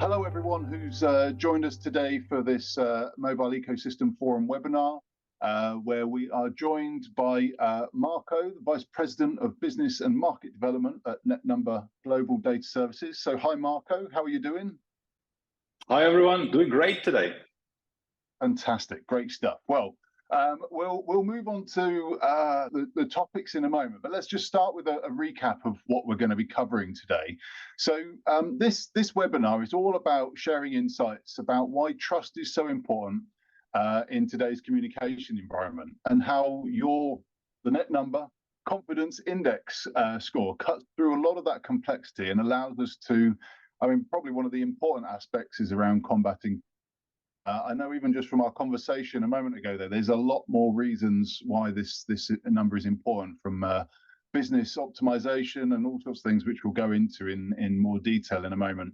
Hello, everyone who's joined us today for this Mobile Ecosystem Forum webinar, where we are joined by Marco, the Vice President of Business and Market Development at NetNumber Global Data Services. So hi, Marco, how are you doing? Hi, everyone. Doing great today. Fantastic. Great stuff. Well, we'll move on to the topics in a moment, but let's just start with a recap of what we're going to be covering today. So this webinar is all about sharing insights about why trust is so important in today's communication environment, and how the NetNumber Confidence Index score cuts through a lot of that complexity and allows us to, probably one of the important aspects is around combating. I know even just from our conversation a moment ago there's a lot more reasons why this number is important, from business optimization and all sorts of things, which we'll go into in more detail in a moment.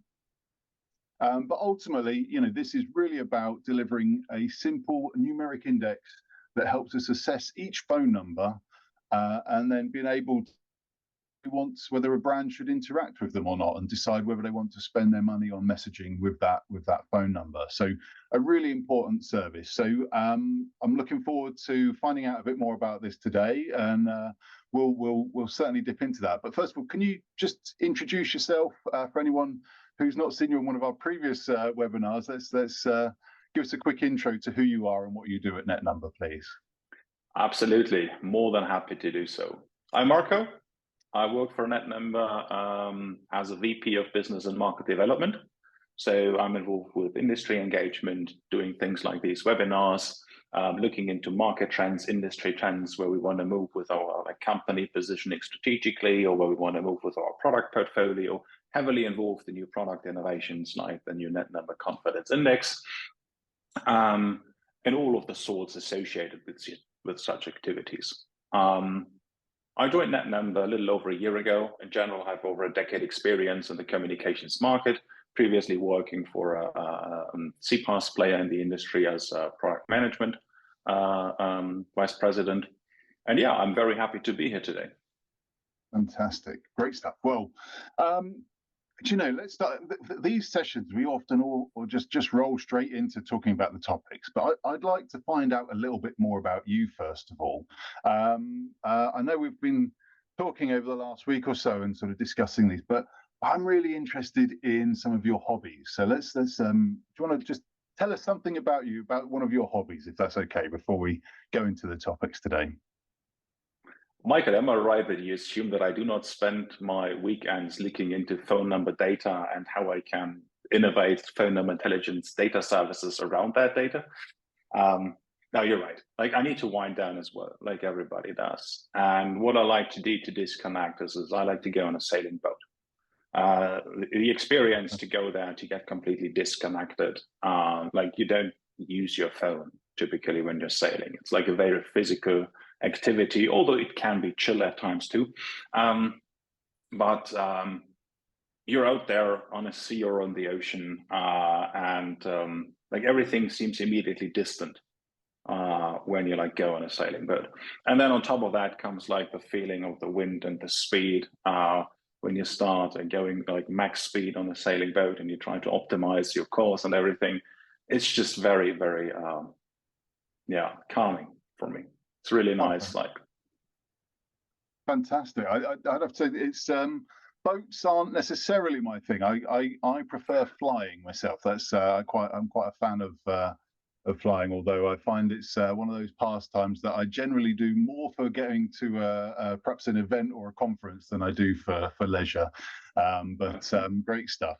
But ultimately, this is really about delivering a simple numeric index that helps us assess each phone number and then being able to whether a brand should interact with them or not, and decide whether they want to spend their money on messaging with that phone number. So a really important service. So I'm looking forward to finding out a bit more about this today, and we'll certainly dip into that. But first of all, can you just introduce yourself for anyone who's not seen you in one of our previous webinars? Let's give us a quick intro to who you are and what you do at NetNumber, please. Absolutely, more than happy to do so. I'm Marco. I work for NetNumber as a VP of Business and Market Development. So I'm involved with industry engagement, doing things like these webinars, looking into market trends, industry trends, where we want to move with our company positioning strategically, or where we want to move with our product portfolio, heavily involved in new product innovations like the new NetNumber Confidence Index, and all of the sorts associated with such activities. I joined NetNumber a little over a year ago. In general, I have over a decade experience in the communications market, previously working for a CPaaS player in the industry as a product management vice president. And yeah, I'm very happy to be here today. Fantastic, great stuff. Well, let's start these sessions. We often all just roll straight into talking about the topics, but I'd like to find out a little bit more about you first of all. I know we've been talking over the last week or so and sort of discussing these, but I'm really interested in some of your hobbies. So let's do you want to just tell us something about you, about one of your hobbies, if that's okay, before we go into the topics today? Michael, am I right that you assume that I do not spend my weekends looking into phone number data and how I can innovate phone number intelligence data services around that data? No, you're right. I need to wind down as well, like everybody does. And what I like to do to disconnect is I like to go on a sailing boat. The experience to go there to get completely disconnected, you don't use your phone typically when you're sailing. It's like a very physical activity, although it can be chill at times too. But you're out there on a sea or on the ocean, and everything seems immediately distant when you go on a sailing boat. And then on top of that comes the feeling of the wind and the speed when you start going max speed on a sailing boat and you try to optimize your course and everything. It's just very, very calming for me. It's really nice. Fantastic. I'd have to say it's boats aren't necessarily my thing. I prefer flying myself. That's I'm quite a fan of flying, although I find it's one of those pastimes that I generally do more for getting to perhaps an event or a conference than I do for leisure. But great stuff.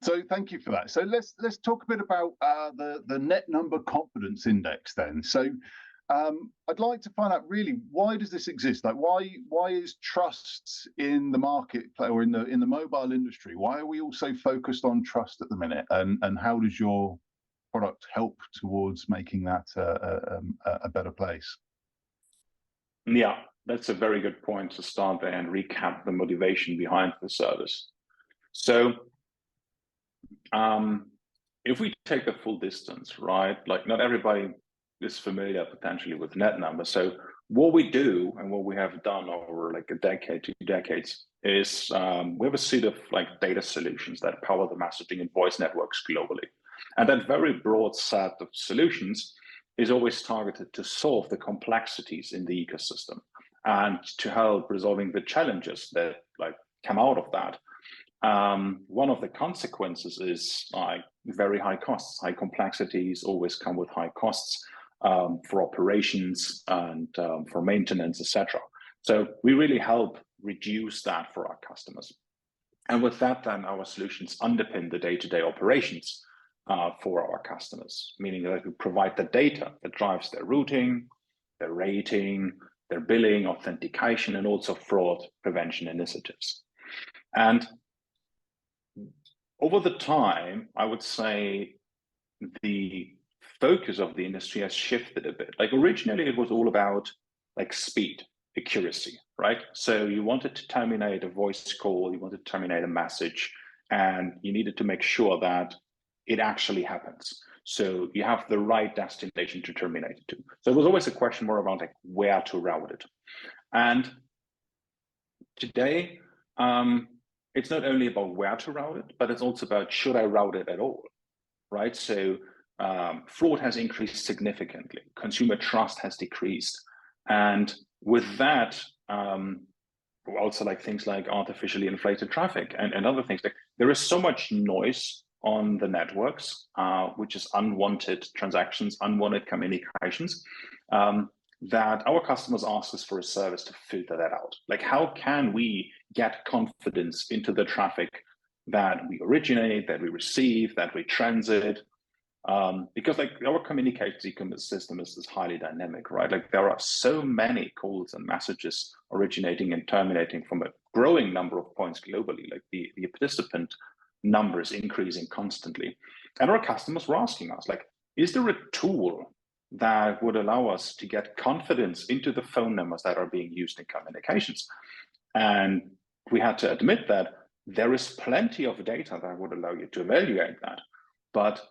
So thank you for that. So let's talk a bit about the NetNumber Confidence Index then. So I'd like to find out really, why does this exist? Why is trust in the market or in the mobile industry? Why are we all so focused on trust at the minute? And how does your product help towards making that a better place? Yeah, that's a very good point to start there and recap the motivation behind the service. So if we take the full distance, right? Not everybody is familiar potentially with NetNumber. So What we do and what we have done over like a decade, 2 decades is we have a suite of like data solutions that power the messaging and voice networks globally. And that very broad set of solutions is always targeted to solve the complexities in the ecosystem and to help resolving the challenges that like come out of that. One of the consequences is like very high costs. High complexities always come with high costs for operations and for maintenance, etc. So we really help reduce that for our customers. And with that, then our solutions underpin the day-to-day operations for our customers, meaning that we provide the data that drives their routing, their rating, their billing, authentication, and also fraud prevention initiatives. And over the time, I would say the focus of the industry has shifted a bit. Like originally it was all about like speed, accuracy, right? So you wanted to terminate a voice call, you wanted to terminate a message, and you needed to make sure that it actually happens. So you have the right destination to terminate it to. So it was always a question more about like where to route it. And today, it's not only about where to route it, but it's also about should I route it at all, right? So fraud has increased significantly. Consumer trust has decreased. And with that, also like things like artificially inflated traffic and other things. Like there is so much noise on the networks, which is unwanted transactions, unwanted communications, that our customers ask us for a service to filter that out. Like how can we get confidence into the traffic that we originate, that we receive, that we transit? Because like our communications ecosystem is highly dynamic, right? Like there are so many calls and messages originating and terminating from a growing number of points globally. Like the participant number is increasing constantly. And our customers were asking us, like, is there a tool that would allow us to get confidence into the phone numbers that are being used in communications? And we had to admit that there is plenty of data that would allow you to evaluate that. But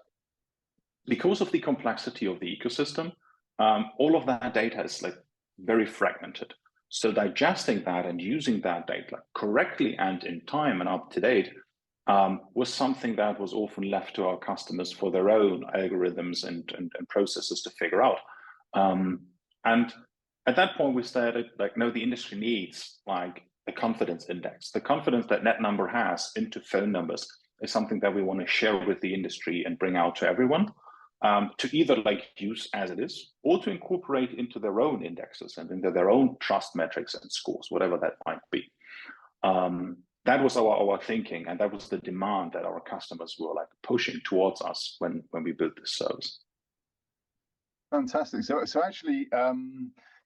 because of the complexity of the ecosystem, all of that data is like very fragmented. So digesting that and using that data correctly and in time and up to date was something that was often left to our customers for their own algorithms and processes to figure out. And at that point, we started like, no, the industry needs like a confidence index. The confidence that netnumber has into phone numbers is something that we want to share with the industry and bring out to everyone. To either like use as it is or to incorporate into their own indexes and into their own trust metrics and scores, whatever that might be. That was our thinking, and that was the demand that our customers were like pushing towards us when we built this service. Fantastic. So actually,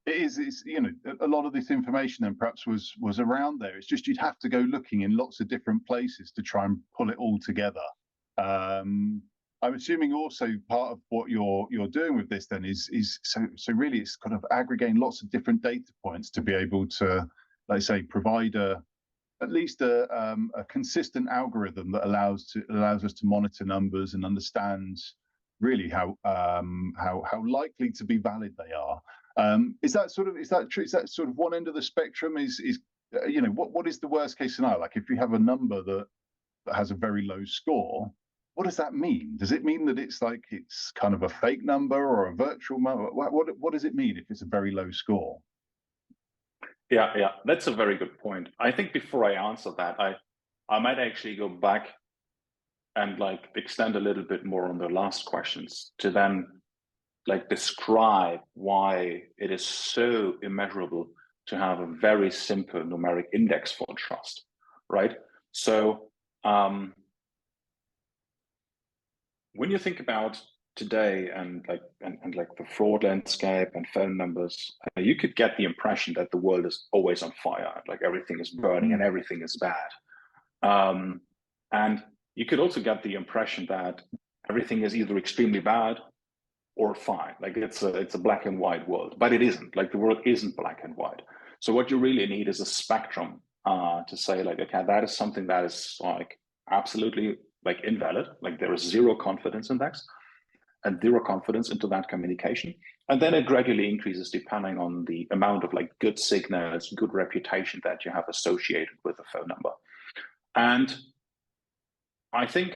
it's you know, a lot of this information then perhaps was around there. It's just you'd have to go looking in lots of different places to try and pull it all together. I'm assuming also part of what you're doing with this then is so really it's kind of aggregating lots of different data points to be able to, like say, provide at least a consistent algorithm that allows us to monitor numbers and understand really how likely to be valid they are. Is that true? Is that sort of one end of the spectrum? Is you know, what is the worst case scenario? Like if you have a number that has a very low score, what does that mean? Does it mean that it's kind of a fake number or a virtual number? What does it mean if it's a very low score? Yeah, that's a very good point. I think before I answer that, I might actually go back and like extend a little bit more on the last questions to then like describe why it is so immeasurable to have a very simple numeric index for trust, right? So when you think about today and like the fraud landscape and phone numbers, you could get the impression that the world is always on fire, like everything is burning and everything is bad. And you could also get the impression that everything is either extremely bad or fine, like it's a black and white world, but it isn't. Like the world isn't black and white. So what you really need is a spectrum to say like, okay, that is something that is like absolutely like invalid, like there is zero confidence index. and zero confidence into that communication. And then it gradually increases depending on the amount of like good signals, good reputation that you have associated with the phone number. And I think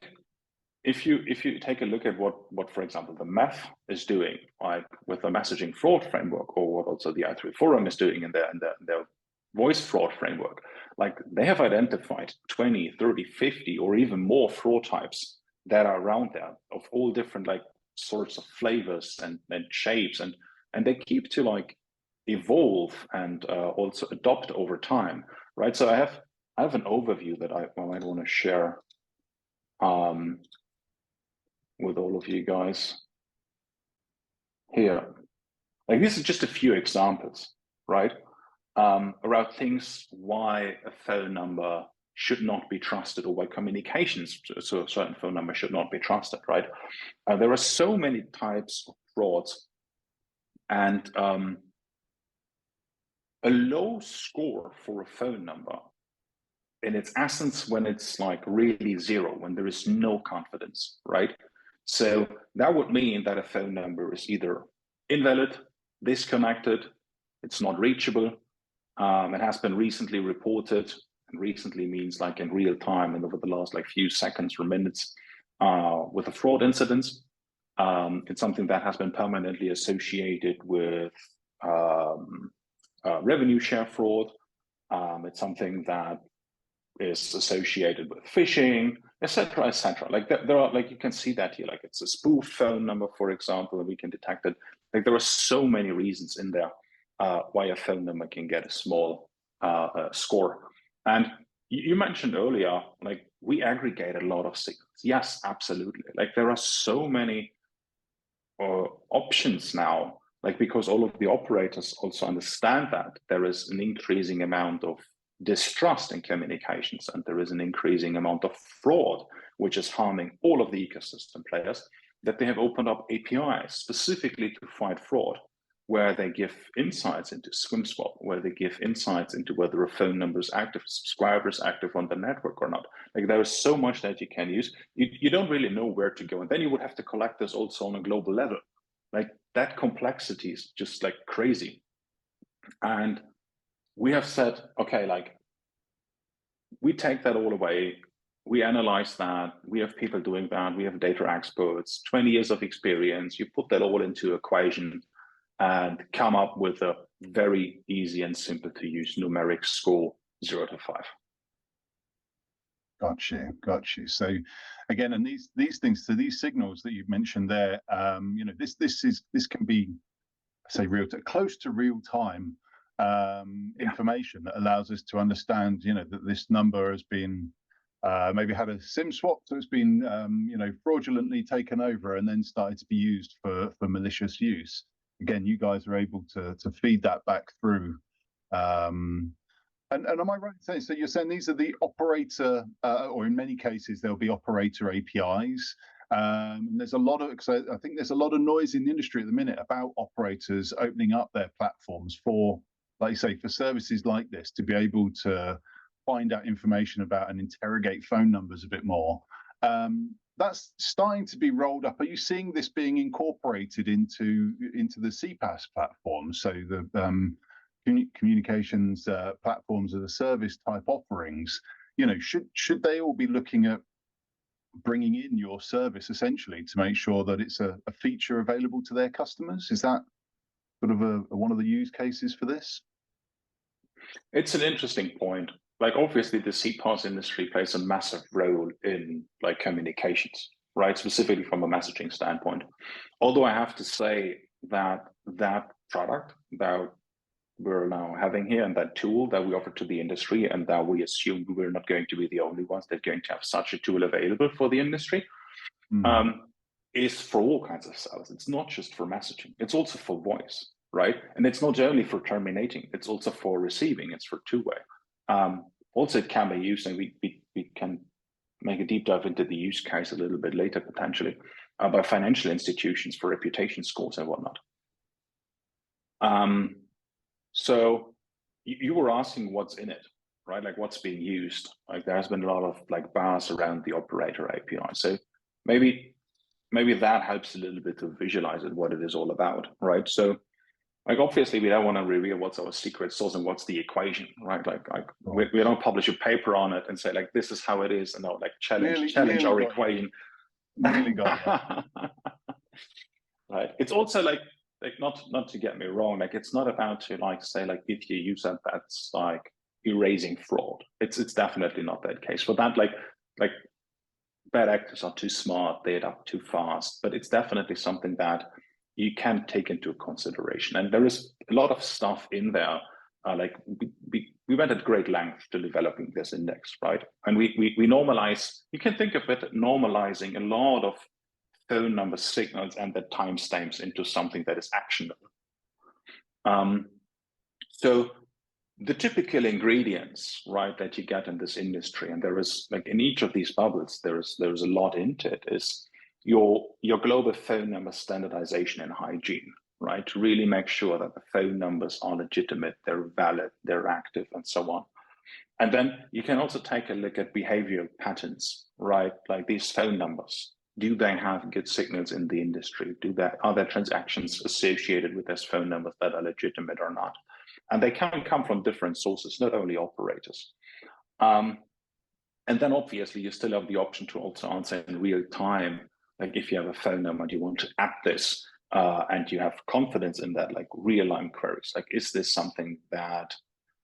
if you take a look at what for example the MEF is doing, like with the messaging fraud framework, or what also the i3 Forum is doing in their voice fraud framework, like they have identified 20, 30, 50, or even more fraud types that are around there of all different like sorts of flavors and shapes, and they keep to like evolve and also adopt over time, right? So I have an overview that I might want to share with all of you guys here. Like this is just a few examples, right? Around things why a phone number should not be trusted, or why communications to a certain phone number should not be trusted, right? There are so many types of frauds, and a low score for a phone number, in its essence, when it's like really zero, when there is no confidence, right? So that would mean that a phone number is either invalid, disconnected, it's not reachable. It has been recently reported, and recently means like in real time and over the last like few seconds or minutes with a fraud incident. It's something that has been permanently associated with revenue share fraud. It's something that is associated with phishing, etc., etc. Like there are, like you can see that here, like it's a spoof phone number, for example, and we can detect it. Like there are so many reasons in there why a phone number can get a small score. And you mentioned earlier, like we aggregate a lot of signals. Yes, absolutely. Like there are so many options now, like because all of the operators also understand that there is an increasing amount of distrust in communications, and there is an increasing amount of fraud, which is harming all of the ecosystem players, that they have opened up APIs specifically to fight fraud, where they give insights into SwimSwap, where they give insights into whether a phone number is active, a subscriber is active on the network or not. Like there is so much that you can use. You don't really know where to go. And then you would have to collect this also on a global level. Like that complexity is just like crazy. And we have said, okay, like we take that all away. We analyze that. We have people doing that. We have data experts, 20 years of experience. You put that all into an equation and come up with a very easy and simple to use numeric score 0 to 5. Got you. So again, and these things, so these signals that you've mentioned there, you know, this can be, say, close to real time information that allows us to understand, you know, that this number has been maybe had a SIM swap, so it's been you know, fraudulently taken over and then started to be used for malicious use. Again, you guys are able to feed that back through. And am I right in saying, so you're saying these are the operator, or in many cases there'll be operator APIs. And there's a lot of, because I think there's a lot of noise in the industry at the minute about operators opening up their platforms for, like you say, for services like this, to be able to find out information about and interrogate phone numbers a bit more. That's starting to be rolled up. Are you seeing this being incorporated into the CPaaS platform? So the communications platforms as a service type offerings, you know, should they all be looking at bringing in your service essentially to make sure that it's a feature available to their customers? Is that sort of one of the use cases for this? It's an interesting point. Like obviously the CPaaS industry plays a massive role in like communications, right? Specifically from a messaging standpoint. Although I have to say that that product that we're now having here, and that tool that we offer to the industry, and that we assume we're not going to be the only ones that are going to have such a tool available for the industry, is for all kinds of sales. It's not just for messaging, it's also for voice, right? And it's not only for terminating, it's also for receiving, it's for two-way. Also, it can be used, and we can make a deep dive into the use case a little bit later, potentially, by financial institutions for reputation scores and whatnot. So you were asking what's in it, right? Like what's being used. Like there has been a lot of like buzz around the operator API. So maybe maybe that helps a little bit to visualize it, what it is all about, right? So like, obviously, we don't want to reveal what's our secret sauce and what's the equation, right? Like we don't publish a paper on it and say, like, this is how it is, and now, like, challenge our equation. Nearly got you. Right. It's also like not to get me wrong, like, it's not about to, like, say, like, if you use that, that's like erasing fraud. It's definitely not that case. For that, like bad actors are too smart, they adapt too fast, but it's definitely something that you can take into consideration. And there is a lot of stuff in there. Like we went at great length to developing this index, right? And we normalize, you can think of it normalizing a lot of phone number signals and the timestamps into something that is actionable. So the typical ingredients, right, that you get in this industry, and there is, like, in each of these bubbles, there's a lot into it, is your global phone number standardization and hygiene, right? To really make sure that the phone numbers are legitimate, they're valid, they're active, and so on. And then you can also take a look at behavioral patterns, right? Like, these phone numbers, do they have good signals in the industry? Are there transactions associated with those phone numbers that are legitimate or not? And they can come from different sources, not only operators. And then obviously you still have the option to also answer in real time. Like, if you have a phone number and you want to add this, and you have confidence in that, like real-time queries, like, is this something that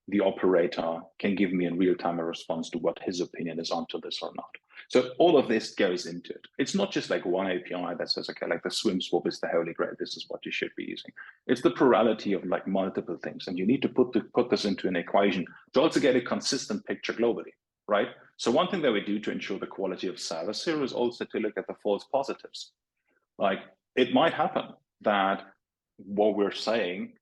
the operator can give me in real time a response to what his opinion is onto this or not? So all of this goes into it. It's not just like one API that says, okay, like the swim swap is the holy grail, this is what you should be using. It's the plurality of, like, multiple things. And you need to put this into an equation to also get a consistent picture globally, right? So one thing that we do to ensure the quality of service here is also to look at the false positives. Like, it might happen that what we're saying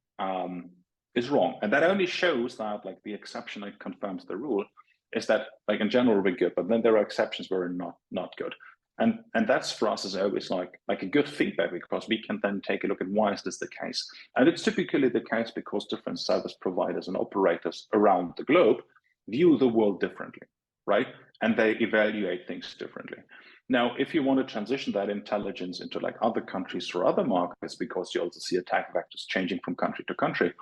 is wrong. And that only shows that, like, the exception that confirms the rule is that, like, in general, we're good, but then there are exceptions where we're not good. And that's, for us, is always like a good feedback, because we can then take a look at why is this the case. And it's typically the case because different service providers and operators around the globe view the world differently, right? And they evaluate things differently. Now, if you want to transition that intelligence into, like, other countries or other markets, because you also see attack vectors changing from country to country,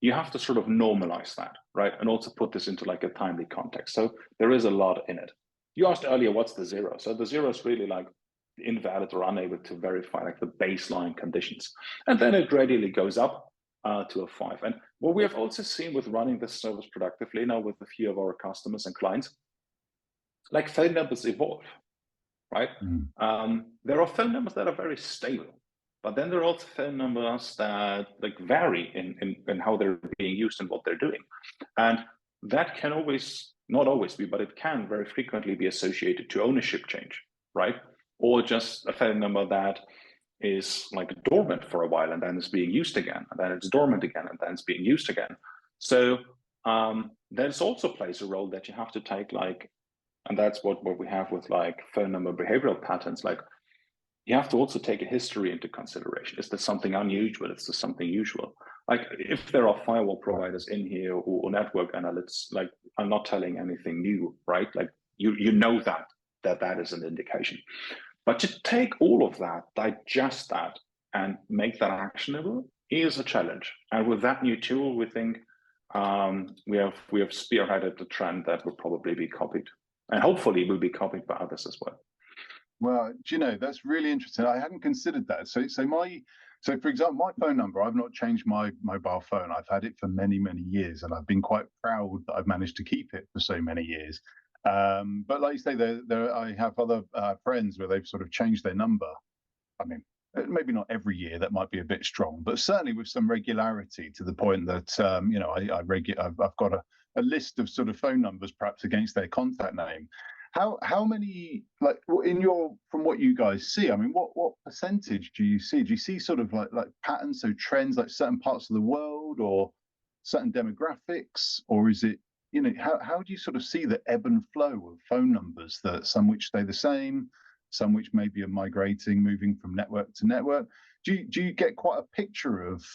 you have to sort of normalize that, right? And also put this into, like, a timely context. So there is a lot in it. You asked earlier, what's the zero? So the zero is really like invalid or unable to verify, like, the baseline conditions. And then it gradually goes up to a 5. And what we have also seen with running this service productively now with a few of our customers and clients, like, phone numbers evolve, right? There are phone numbers that are very stable, but then there are also phone numbers that, like, vary in how they're being used and what they're doing. And that can not always be, but it can very frequently be associated to ownership change, right? Or just a phone number that is, like, dormant for a while and then is being used again, and then it's dormant again and then it's being used again. So there's also plays a role that you have to take, like, and that's what we have with, like, phone number behavioral patterns. Like, you have to also take a history into consideration. Is there something unusual? Is there something usual? Like, if there are firewall providers in here or network analysts, like, I'm not telling anything new, right? Like, you know that is an indication. But to take all of that, digest that, and make that actionable is a challenge. And with that new tool, we think we have spearheaded the trend that will probably be copied. And hopefully will be copied by others as well. Well, do you know, that's really interesting. I hadn't considered that. So for example, my phone number, I've not changed my mobile phone. I've had it for many, many years, and I've been quite proud that I've managed to keep it for so many years. But like you say, I have other friends where they've sort of changed their number. I mean, maybe not every year, that might be a bit strong, but certainly with some regularity, to the point that I've got a list of sort of phone numbers perhaps against their contact name. How many, like, from what you guys see, I mean, what percentage do you see? Do you see sort of like patterns, so trends, like certain parts of the world or certain demographics, or is it, how do you sort of see the ebb and flow of phone numbers, that some which stay the same, some which maybe are migrating, moving from network to network? Do you get quite a picture of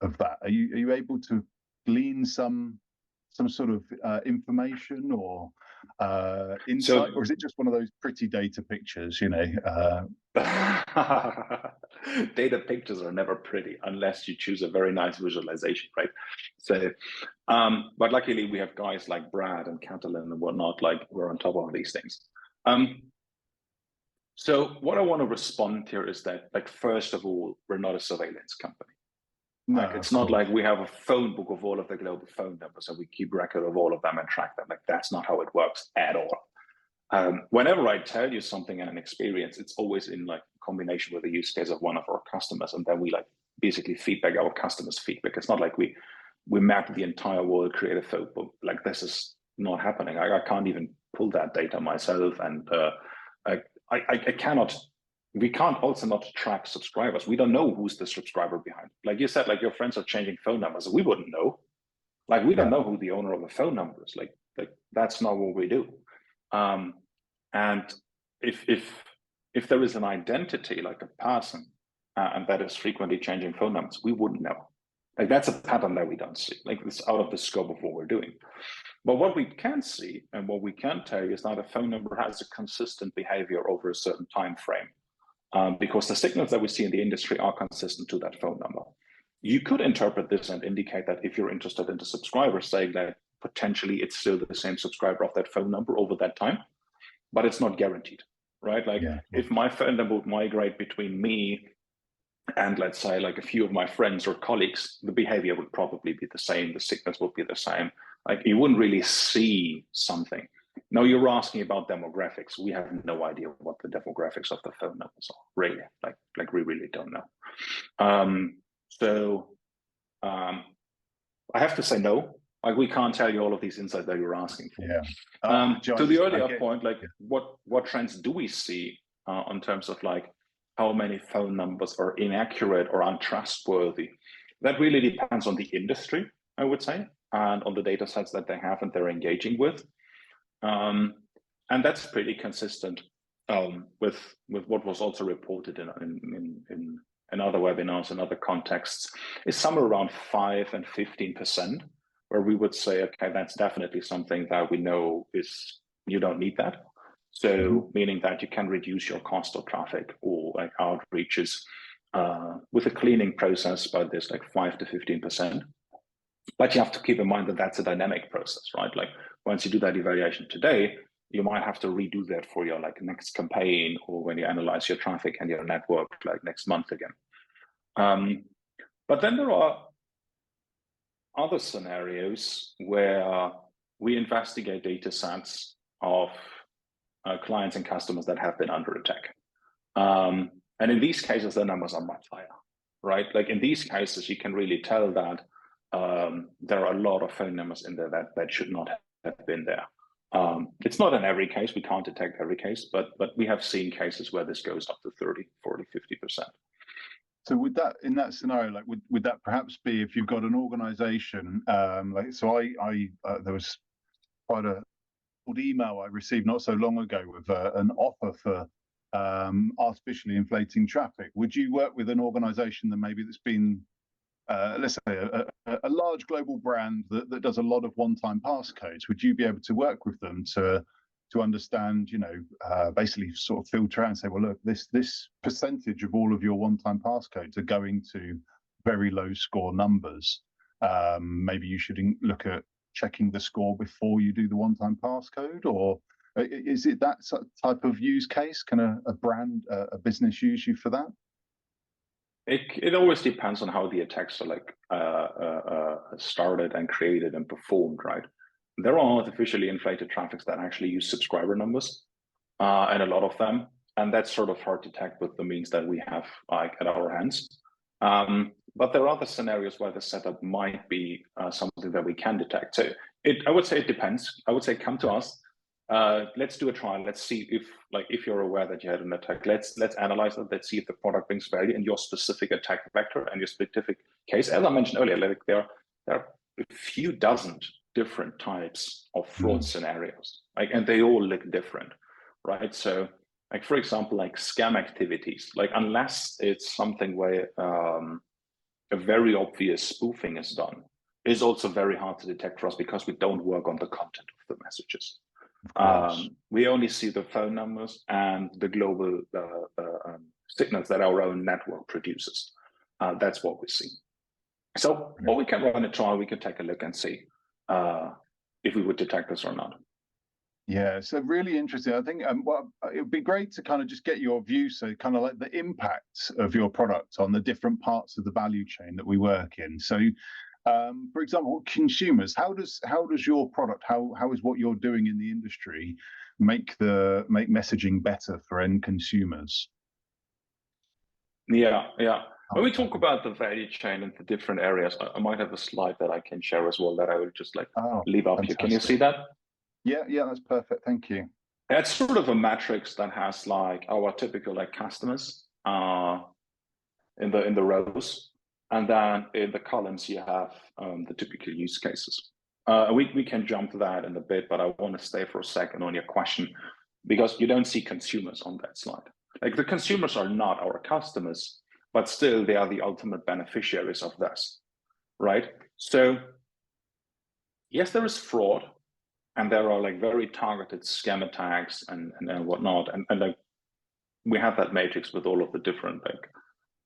that? Are you able to glean some some sort of information or insight, or is it just one of those pretty data pictures? Data pictures are never pretty unless you choose a very nice visualization, right? So, but luckily we have guys like Brad and Catalan and whatnot, like we're on top of these things. So what I want to respond here is that, like, first of all, we're not a surveillance company. No, like, it's not like we have a phone book of all of the global phone numbers and we keep record of all of them and track them. Like, that's not how it works at all. Whenever I tell you something and an experience, it's always in like combination with the use case of one of our customers, and then we like basically feedback our customers' feedback. It's not like we map the entire world, create a phone book. Like, this is not happening. I can't even pull that data myself, and I cannot. We can't also not track subscribers. We don't know who's the subscriber behind. Like you said, like your friends are changing phone numbers. We wouldn't know. Like, we don't know who the owner of the phone number is. Like that's not what we do. And if there is an identity, like a person, and that is frequently changing phone numbers, we wouldn't know. Like, that's a pattern that we don't see. Like, it's out of the scope of what we're doing. But what we can see and what we can tell you is that a phone number has a consistent behavior over a certain time frame. Because the signals that we see in the industry are consistent to that phone number. You could interpret this and indicate that if you're interested in the subscriber, saying that potentially it's still the same subscriber of that phone number over that time, but it's not guaranteed, right? Like, if my phone number would migrate between me and, let's say, like a few of my friends or colleagues, the behavior would probably be the same, the signals would be the same. Like, you wouldn't really see something. Now, you're asking about demographics. We have no idea what the demographics of the phone numbers are, really. Like we really don't know. So I have to say no. Like, we can't tell you all of these insights that you're asking for. To the earlier point, like, what trends do we see in terms of like how many phone numbers are inaccurate or untrustworthy? That really depends on the industry, I would say, and on the data sets that they have and they're engaging with. And that's pretty consistent with what was also reported in other webinars and other contexts, is somewhere around 5 and 15%, where we would say, okay, that's definitely something that we know is, you don't need that. So meaning that you can reduce your cost of traffic or like outreaches with a cleaning process by this like 5 to 15%. But you have to keep in mind that that's a dynamic process, right? Like, once you do that evaluation today, you might have to redo that for your like next campaign, or when you analyze your traffic and your network like next month again. But then there are other scenarios where we investigate data sets of clients and customers that have been under attack. And in these cases, the numbers are much higher, right? Like, in these cases, you can really tell that there are a lot of phone numbers in there that should not have been there. It's not in every case. We can't detect every case, but we have seen cases where this goes up to 30, 40, 50%. So would that, in that scenario, like, would that perhaps be if you've got an organization, like, so I there was quite a old email I received not so long ago with an offer for artificially inflating traffic. Would you work with an organization that maybe that's been, let's say, a large global brand that does a lot of one-time passcodes? Would you be able to work with them to understand, basically sort of filter out and say, well, look, this percentage of all of your one-time passcodes are going to very low score numbers. Maybe you should look at checking the score before you do the one-time passcode? Or is it that type of use case? Can a brand, a business use you for that? It always depends on how the attacks are like started and created and performed, right? There are artificially inflated traffics that actually use subscriber numbers, and a lot of them, and that's sort of hard to detect with the means that we have like at our hands. But there are other scenarios where the setup might be something that we can detect. So I would say it depends. I would say come to us. Let's do a trial. Let's see if you're aware that you had an attack. Let's analyze it. Let's see if the product brings value in your specific attack vector and your specific case. As I mentioned earlier, like there are a few dozen different types of fraud scenarios, like, and they all look different, right? So, like, for example, like scam activities, like, unless it's something where a very obvious spoofing is done, is also very hard to detect for us because we don't work on the content of the messages. We only see the phone numbers and the global signals that our own network produces. That's what we see. So, or we can run a trial, we can take a look and see if we would detect this or not. Yeah, so really interesting. I think well, it would be great to kind of just get your view, so kind of like the impact of your product on the different parts of the value chain that we work in. So, for example, consumers, how does your product, how is what you're doing in the industry make messaging better for end consumers? Yeah. When we talk about the value chain and the different areas, I might have a slide that I can share as well that I will just like leave up here. Can you see that? Yeah, that's perfect. Thank you. That's sort of a matrix that has like our typical like customers in the rows, and then in the columns you have the typical use cases. We can jump to that in a bit, but I want to stay for a second on your question because you don't see consumers on that slide. Like the consumers are not our customers, but still they are the ultimate beneficiaries of this, right? So yes, there is fraud, and there are like very targeted scam attacks and whatnot, and like we have that matrix with all of the different like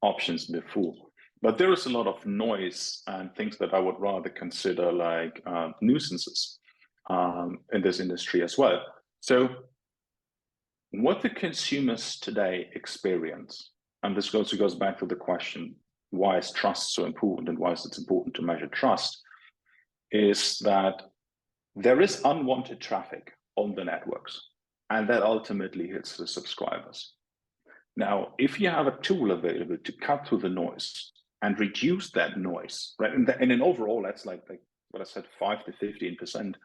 options before. But there is a lot of noise and things that I would rather consider like nuisances in this industry as well. So what the consumers today experience, and this also goes back to the question, why is trust so important and why is it important to measure trust, is that there is unwanted traffic on the networks, and that ultimately hits the subscribers. Now, if you have a tool available to cut through the noise and reduce that noise, right? And in overall, that's like what I said, 5 to 15%.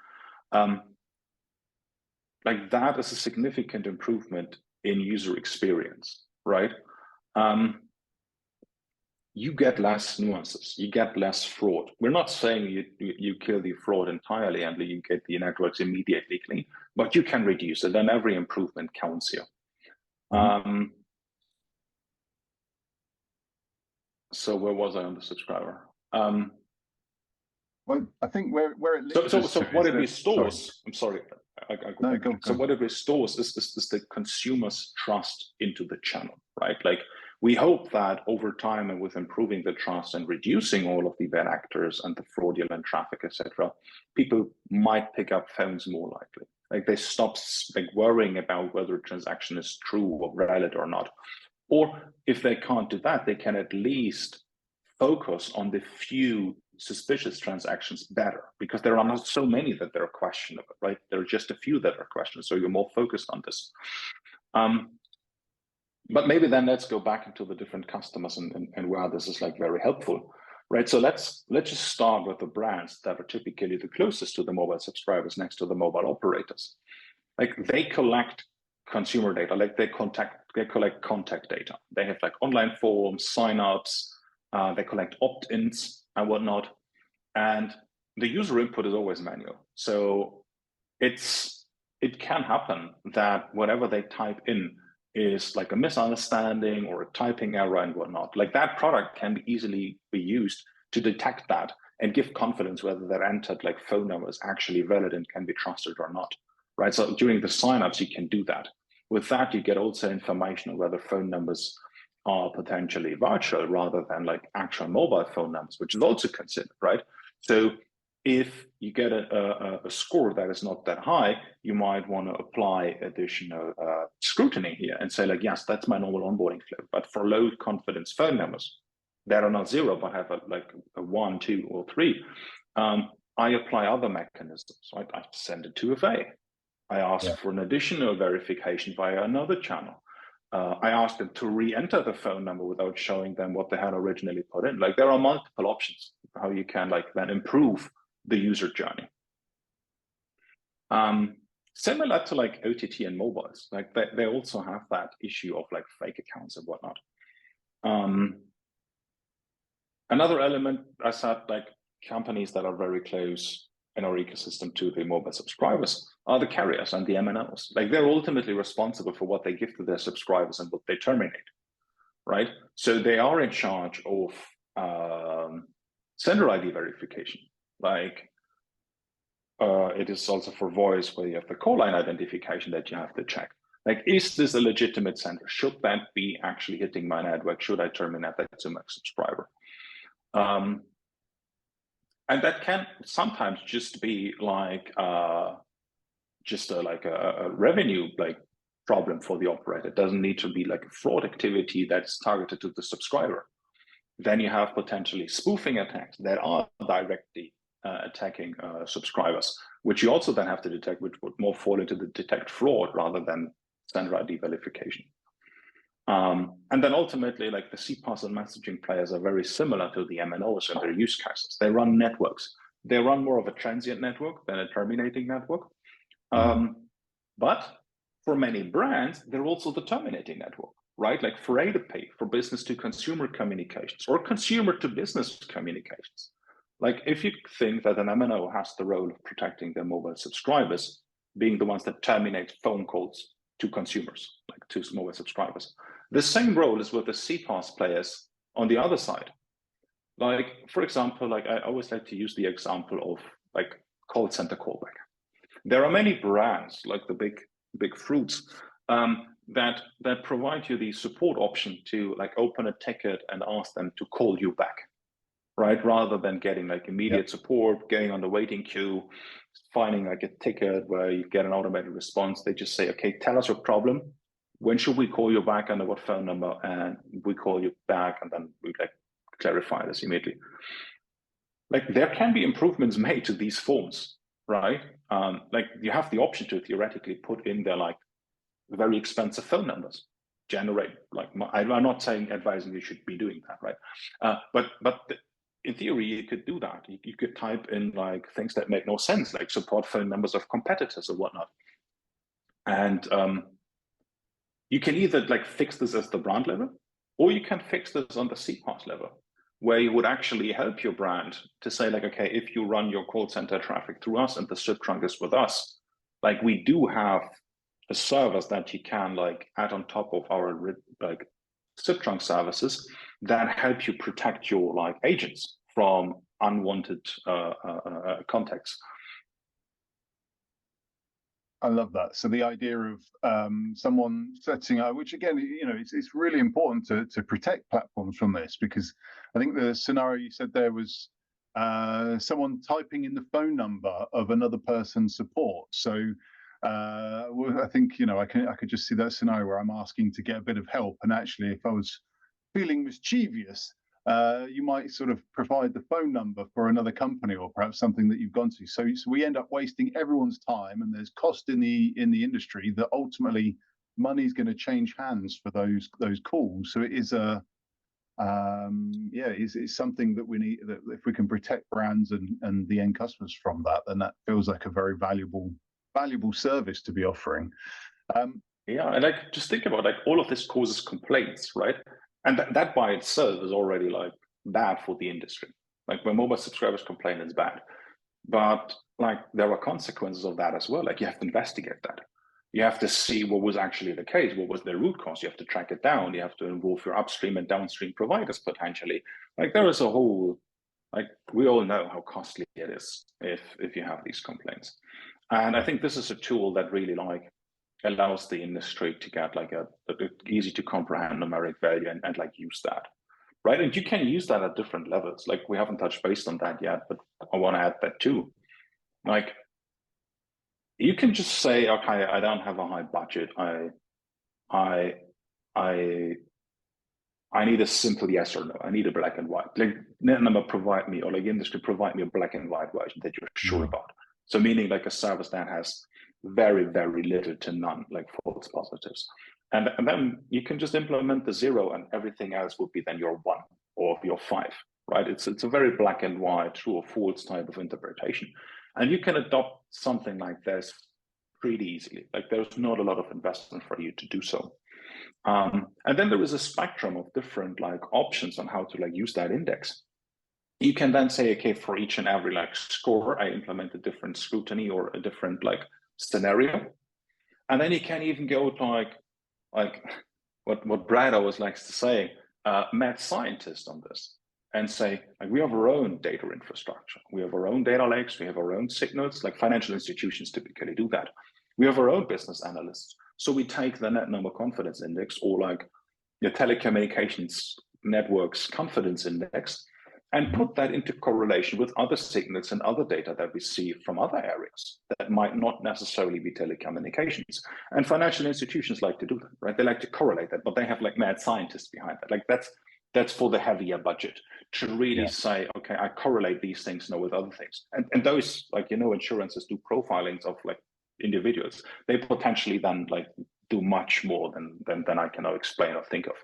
Like that is a significant improvement in user experience, right? You get less nuances, you get less fraud. We're not saying you kill the fraud entirely and you get the networks immediately clean, but you can reduce it, and every improvement counts here. So where was I on the subscriber? Well, I think where it so what it restores, I'm sorry, go what it restores is the consumer's trust into the channel, right? Like we hope that over time and with improving the trust and reducing all of the bad actors and the fraudulent traffic, etc., people might pick up phones more likely. Like they stop like worrying about whether a transaction is true or valid or not. Or if they can't do that, they can at least focus on the few suspicious transactions better, because there are not so many that they're questionable, right? There are just a few that are questionable, so you're more focused on this. But maybe then let's go back into the different customers and where this is like very helpful, right? So let's just start with the brands that are typically the closest to the mobile subscribers next to the mobile operators. Like they collect consumer data, like they collect contact data. They have like online forms, signups, they collect opt-ins and whatnot. And the user input is always manual. So it can happen that whatever they type in is like a misunderstanding or a typing error and whatnot. Like that product can easily be used to detect that and give confidence whether their entered like phone number is actually valid and can be trusted or not, right? So during the signups, you can do that. With that, you get also information on whether phone numbers are potentially virtual rather than like actual mobile phone numbers, which is also considered, right? So if you get a score that is not that high, you might want to apply additional scrutiny here and say like, yes, that's my normal onboarding flow. But for low confidence phone numbers that are not 0, but have a 1, 2, or 3, I apply other mechanisms, right? I send it to FA. I ask for an additional verification via another channel. I ask them to re-enter the phone number without showing them what they had originally put in. Like there are multiple options how you can like then improve the user journey. Similar to like OTT and mobiles, like they also have that issue of like fake accounts and whatnot. Another element, I said, like companies that are very close in our ecosystem to the mobile subscribers are the carriers and the MNOs. Like they're ultimately responsible for what they give to their subscribers and what they terminate, right? So they are in charge of sender ID verification. Like it is also for voice, where you have the call line identification that you have to check. Like, is this a legitimate sender? Should that be actually hitting my network? Should I terminate that to my subscriber? And that can sometimes just be like like a revenue like problem for the operator. It doesn't need to be like a fraud activity that's targeted to the subscriber. Then you have potentially spoofing attacks that are directly attacking subscribers, which you also then have to detect, which would more fall into the detect fraud rather than sender ID verification. And then ultimately, like the CPaaS and messaging players are very similar to the MNOs in their use cases. They run networks. They run more of a transient network than a terminating network. But for many brands, they're also the terminating network, right? Like for A2P, for business to consumer communications or consumer to business communications. Like if you think that an MNO has the role of protecting their mobile subscribers, being the ones that terminate phone calls to consumers, like to mobile subscribers, the same role is with the CPaaS players on the other side. Like, for example, like I always like to use the example of like call center callback. There are many brands like the big fruits that provide you the support option to like open a ticket and ask them to call you back, right? Rather than getting like immediate support, getting on the waiting queue, finding like a ticket where you get an automated response. They just say, okay, tell us your problem. When should we call you back, under what phone number? And we call you back, and then we like clarify this immediately. Like there can be improvements made to these forms, right? Like you have the option to theoretically put in there like very expensive phone numbers, generate like, I'm not saying advising you should be doing that, right? But in theory, you could do that. You could type in like things that make no sense, like support phone numbers of competitors or whatnot. And you can either like fix this as the brand level, or you can fix this on the CPaaS level, where you would actually help your brand to say like, okay, if you run your call center traffic through us and the SIP trunk is with us, like we do have a service that you can like add on top of our like SIP trunk services that help you protect your like agents from unwanted contacts. I love that. So the idea of someone setting up, which again, you know, it's really important to protect platforms from this, because I think the scenario you said there was someone typing in the phone number of another person's support. So I think, you know, I could just see that scenario where I'm asking to get a bit of help, and actually, if I was feeling mischievous, you might sort of provide the phone number for another company or perhaps something that you've gone to. So we end up wasting everyone's time, and there's cost in the industry that ultimately money's going to change hands for those calls. So it is a it's something that we need, that if we can protect brands and the end customers from that, then that feels like a very valuable service to be offering. Yeah, and like just think about like all of this causes complaints, right? And that by itself is already like bad for the industry. Like when mobile subscribers complain, it's bad. But like there are consequences of that as well. Like you have to investigate that. You have to see what was actually the case. What was the root cause? You have to track it down. You have to involve your upstream and downstream providers potentially. Like there is a whole, like we all know how costly it is if you have these complaints. And I think this is a tool that really like allows the industry to get like a easy to comprehend numeric value and like use that, right? And you can use that at different levels. Like we haven't touched base on that yet, but I want to add that too. Like you can just say, okay, I don't have a high budget. I need a simple yes or no. I need a black and white. Like netnumber provide me, or like industry provide me a black and white version that you're sure about. So meaning like a service that has very, very little to none, like false positives. And then you can just implement the 0 and everything else would be then your 1 or your 5, right? It's a very black and white, true or false type of interpretation. And you can adopt something like this pretty easily. Like there's not a lot of investment for you to do so. And then there is a spectrum of different like options on how to like use that index. You can then say, okay, for each and every like score, I implement a different scrutiny or a different like scenario. And then you can even go to like what Brad always likes to say, mad scientist on this. and say, like, we have our own data infrastructure. We have our own data lakes. We have our own signals, like financial institutions typically do that. We have our own business analysts. So we take the net number confidence index, or like the telecommunications networks confidence index, and put that into correlation with other signals and other data that we see from other areas that might not necessarily be telecommunications. And financial institutions like to do that, right? They like to correlate that, but they have like mad scientists behind that. Like that's for the heavier budget to really say, okay, I correlate these things now with other things. And those, like, insurances do profilings of like individuals. They potentially then like do much more than I can now explain or think of.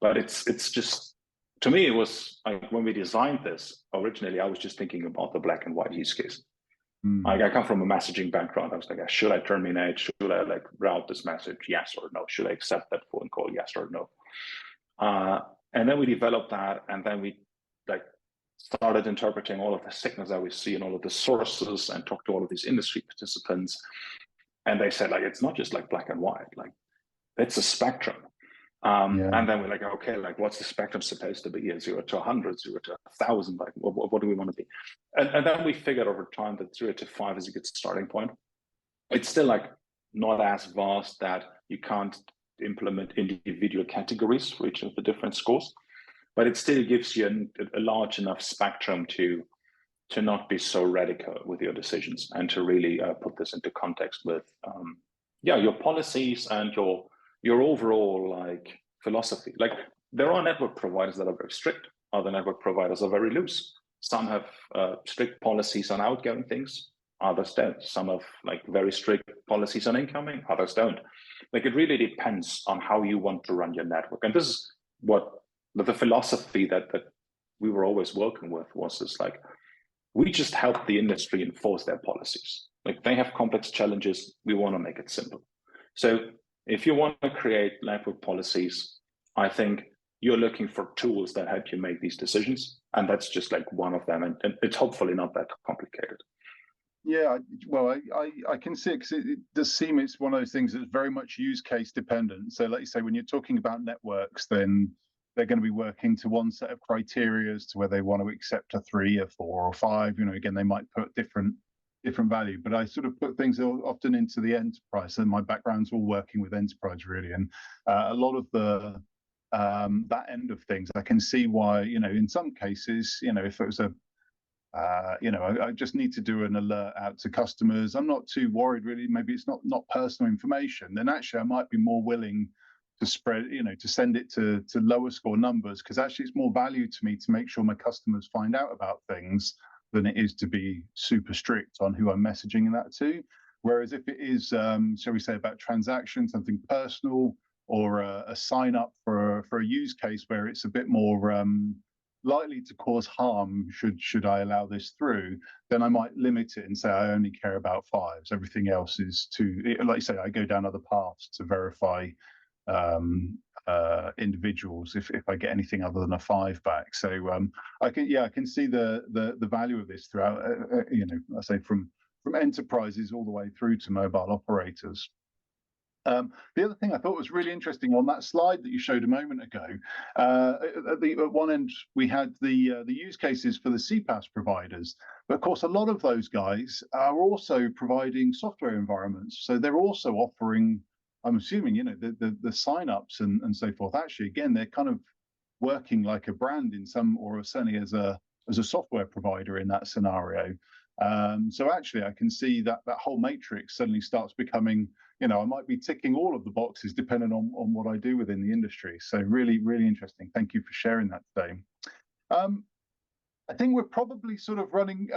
But it's just, to me, it was like, when we designed this originally, I was just thinking about the black and white use case. Like, I come from a messaging background. I was like, should I terminate? Should I like route this message? Yes or no? Should I accept that phone call? Yes or no? And then we developed that, and then we like started interpreting all of the signals that we see and all of the sources, and talked to all of these industry participants. And they said, like, it's not just like black and white, like it's a spectrum. And then we're like, okay, like, what's the spectrum supposed to be? 0 to 100, 0 to 1,000, like, what do we want to be? And then we figured over time that 0 to 5 is a good starting point. It's still like not as vast that you can't implement individual categories for each of the different scores, but it still gives you a large enough spectrum to not be so radical with your decisions, and to really put this into context with your policies and your overall like philosophy. Like, there are network providers that are very strict. Other network providers are very loose. Some have strict policies on outgoing things, others don't. Some have like very strict policies on incoming, others don't. Like, it really depends on how you want to run your network. And this is what the philosophy that we were always working with was, this like, we just help the industry enforce their policies. Like, they have complex challenges. We want to make it simple. So if you want to create network policies, I think you're looking for tools that help you make these decisions. And that's just like one of them. And it's hopefully not that complicated. Yeah, well, I can see it, because it does seem it's one of those things that's very much use case dependent. So like you say, when you're talking about networks, then they're going to be working to one set of criteria as to whether they want to accept a 3 or 4 or 5. Again, they might put different value, but I sort of put things often into the enterprise. And my background's all working with enterprise, really. And a lot of the that end of things, I can see why, in some cases, if it was I just need to do an alert out to customers, I'm not too worried, really. Maybe it's not personal information. Then actually I might be more willing to spread, to send it to lower score numbers, because actually it's more value to me to make sure my customers find out about things than it is to be super strict on who I'm messaging that to. Whereas if it is, shall we say, about transactions, something personal, or a sign up for a use case where it's a bit more likely to cause harm should I allow this through, then I might limit it and say I only care about 5s. Everything else is like you say, I go down other paths to verify individuals if I get anything other than a 5 back. So I can see the value of this throughout. I say from enterprises all the way through to mobile operators. The other thing I thought was really interesting on that slide that you showed a moment ago, at one end we had the use cases for the CPaaS providers, but of course a lot of those guys are also providing software environments, so they're also offering, I'm assuming, the signups and so forth. Actually, again, they're kind of working like a brand in some, or certainly as a software provider in that scenario. So actually, I can see that whole matrix suddenly starts becoming, I might be ticking all of the boxes depending on what I do within the industry. So really, really interesting. Thank you for sharing that today. I think we're probably sort of running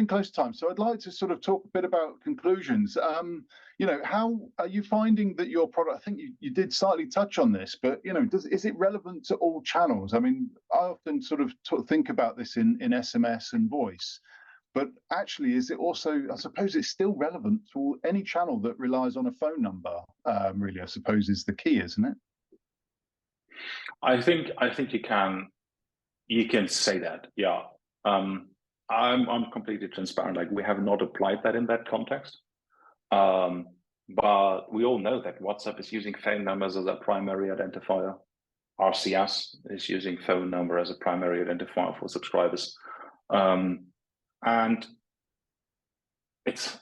close to time. So I'd like to sort of talk a bit about conclusions. How are you finding that your product, I think you did slightly touch on this, but, is it relevant to all channels? I mean, I often sort of think about this in SMS and voice. But actually, is it also, I suppose it's still relevant to any channel that relies on a phone number, really, I suppose is the key, isn't it? I think you can say that, yeah. I'm completely transparent. Like, we have not applied that in that context. But we all know that WhatsApp is using phone numbers as a primary identifier. RCS is using phone number as a primary identifier for subscribers. And it's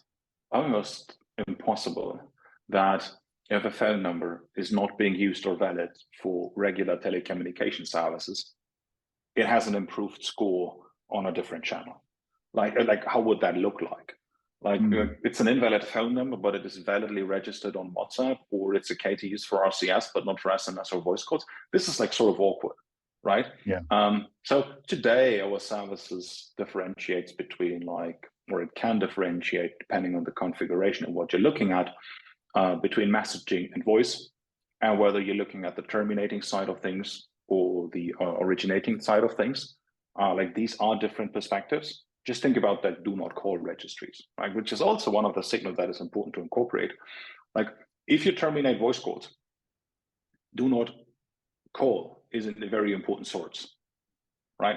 almost impossible that if a phone number is not being used or valid for regular telecommunication services, it has an improved score on a different channel. Like how would that look like? It's an invalid phone number, but it is validly registered on WhatsApp, or it's okay to use for RCS, but not for SMS or voice calls. This is like sort of awkward, right? Yeah. So today our services differentiates between or it can differentiate depending on the configuration and what you're looking at, between messaging and voice, and whether you're looking at the terminating side of things or the originating side of things. These are different perspectives. Just think about that do not call registries, right? Which is also one of the signals that is important to incorporate. Like if you terminate voice calls, do not call isn't a very important source, right?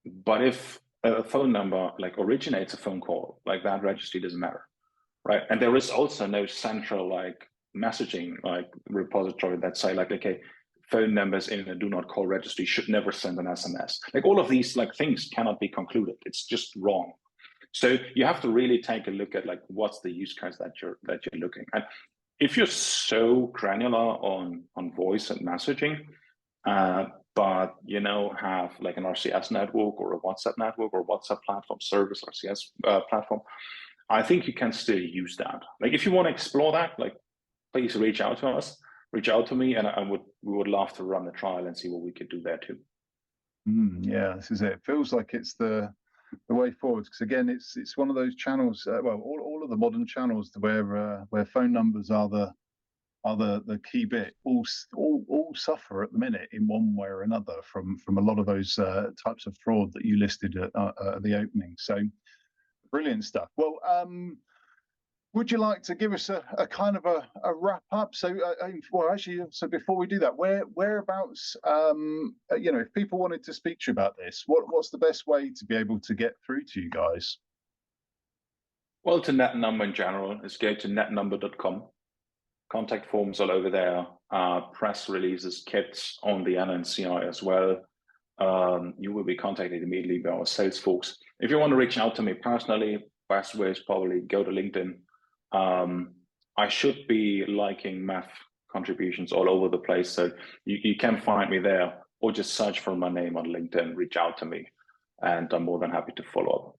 But if a phone number originates a phone call, that registry doesn't matter, right? And there is also no central messaging repository that say okay, phone numbers in a do not call registry should never send an SMS. All of these things cannot be concluded. It's just wrong. So you have to really take a look at what's the use case that you're looking at. If you're so granular on voice and messaging, but have an RCS network or a WhatsApp network or WhatsApp platform service, RCS platform, I think you can still use that. If you want to explore that, please reach out to us. Reach out to me, and we would love to run the trial and see what we could do there too. Yeah, this is it. It feels like it's the way forward, because again, it's one of those channels. All of the modern channels where phone numbers are the key bit. All suffer at the minute in one way or another from a lot of those types of fraud that you listed at the opening. So brilliant stuff. Well. Would you like to give us a kind of a wrap up? So, so before we do that, whereabouts, if people wanted to speak to you about this, what's the best way to be able to get through to you guys? Well, to NetNumber in general, is go to netnumber.com. Contact forms all over there, press releases, kits on the NNCI as well. You will be contacted immediately by our sales folks. If you want to reach out to me personally, best way is probably go to LinkedIn. I should be liking math contributions all over the place, so you can find me there, or just search for my name on LinkedIn, reach out to me, and I'm more than happy to follow up.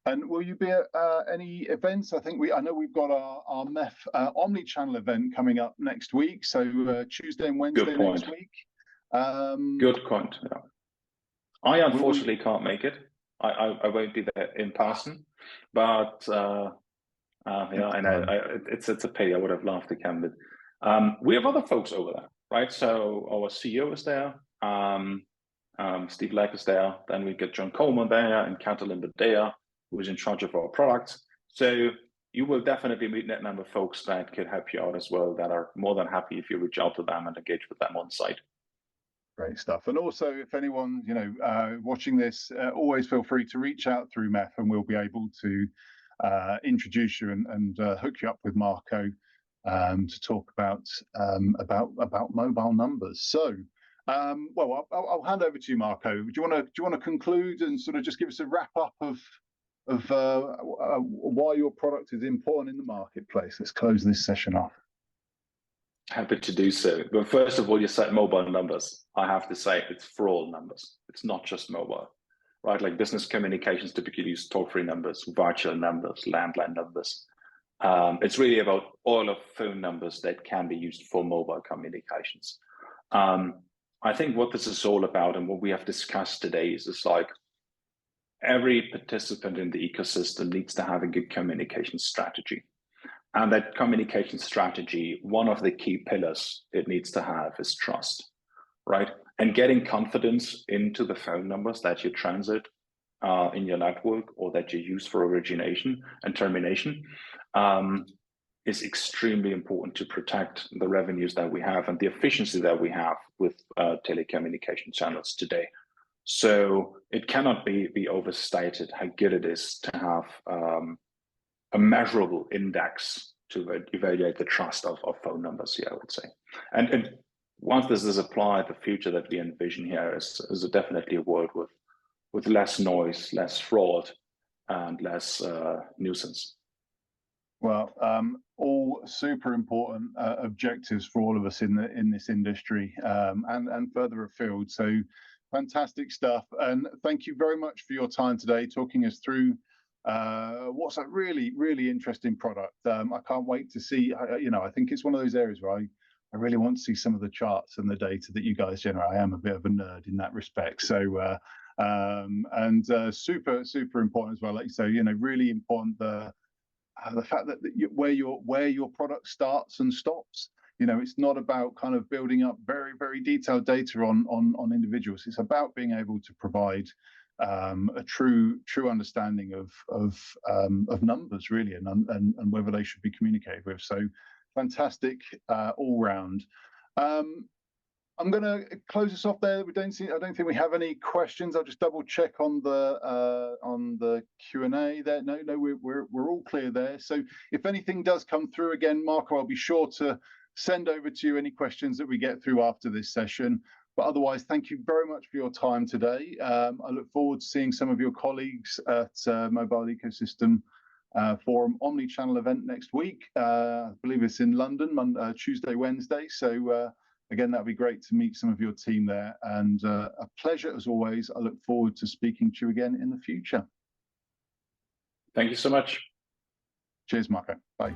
And will you be at any events? I know we've got our MEF omni-channel event coming up next week, so Tuesday and Wednesday next week. Good point. Yeah. I unfortunately can't make it. I won't be there in person, but it's a pity. I would have loved to come, but we have other folks over there, right? So our CEO is there, Steve Leck is there. Then we get John Coleman there and Catalin Badea, who is in charge of our products. So you will definitely meet NetNumber folks that could help you out as well, that are more than happy if you reach out to them and engage with them on site. Great stuff. And also, if anyone watching this, always feel free to reach out through MEF, and we'll be able to introduce you and hook you up with Marco to talk about mobile numbers. So, I'll hand over to you, Marco. Do you want to conclude and sort of just give us a wrap up of why your product is important in the marketplace? Let's close this session off. Happy to do so. But first of all, you said mobile numbers. I have to say it's for all numbers. It's not just mobile, right? Like business communications typically use toll-free numbers, virtual numbers, landline numbers. It's really about all of phone numbers that can be used for mobile communications. I think what this is all about and what we have discussed today is like every participant in the ecosystem needs to have a good communication strategy. And that communication strategy, one of the key pillars it needs to have is trust, right? And getting confidence into the phone numbers that you transit in your network or that you use for origination and termination is extremely important to protect the revenues that we have and the efficiency that we have with telecommunication channels today. So it cannot be overstated how good it is to have a measurable index to evaluate the trust of phone numbers here, I would say. And once this is applied, the future that we envision here is definitely a world with less noise, less fraud, and less nuisance. Well, all super important objectives for all of us in this industry, and further afield. So fantastic stuff. And thank you very much for your time today, talking us through what's a really, really interesting product. I can't wait to see, I think it's one of those areas where I really want to see some of the charts and the data that you guys generate. I am a bit of a nerd in that respect. So, super, super important as well. Like you say, really important, the fact that where your product starts and stops. It's not about kind of building up very, very detailed data on individuals. It's about being able to provide a true understanding of numbers, really, and whether they should be communicated with. So fantastic all round. I'm going to close this off there. I don't think we have any questions. I'll just double check on the Q&A there. No, we're all clear there. So if anything does come through again, Marco, I'll be sure to send over to you any questions that we get through after this session. But otherwise, thank you very much for your time today. I look forward to seeing some of your colleagues at Mobile Ecosystem Forum Omnichannel event next week. I believe it's in London, Tuesday, Wednesday. So again, that'd be great to meet some of your team there, and a pleasure as always. I look forward to speaking to you again in the future. Thank you so much. Cheers, Marco. Bye.